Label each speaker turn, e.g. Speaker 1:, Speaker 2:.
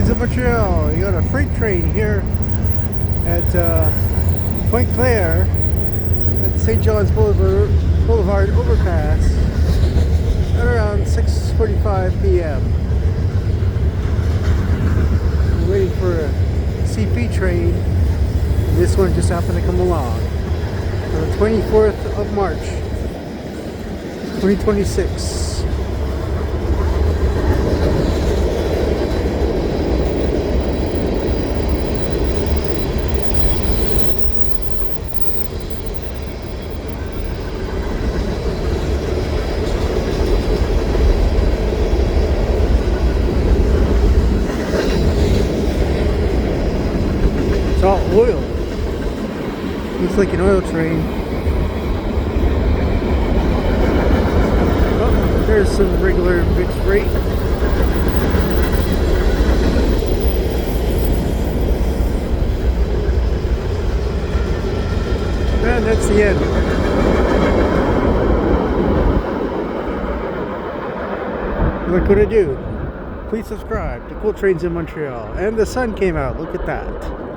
Speaker 1: trains in Montreal. You got a freight train here at Pointe Claire at the St. John's Boulevard Overpass at around 6:45 p.m. We're waiting for a CP train. This one just happened to come along on the 24th of March, 2026. It's all oil. Looks like an oil train. Oh, there's some regular mixed freight. And that's the end. Look what I do. Please subscribe to Cool Trains in Montreal. And the sun came out. Look at that.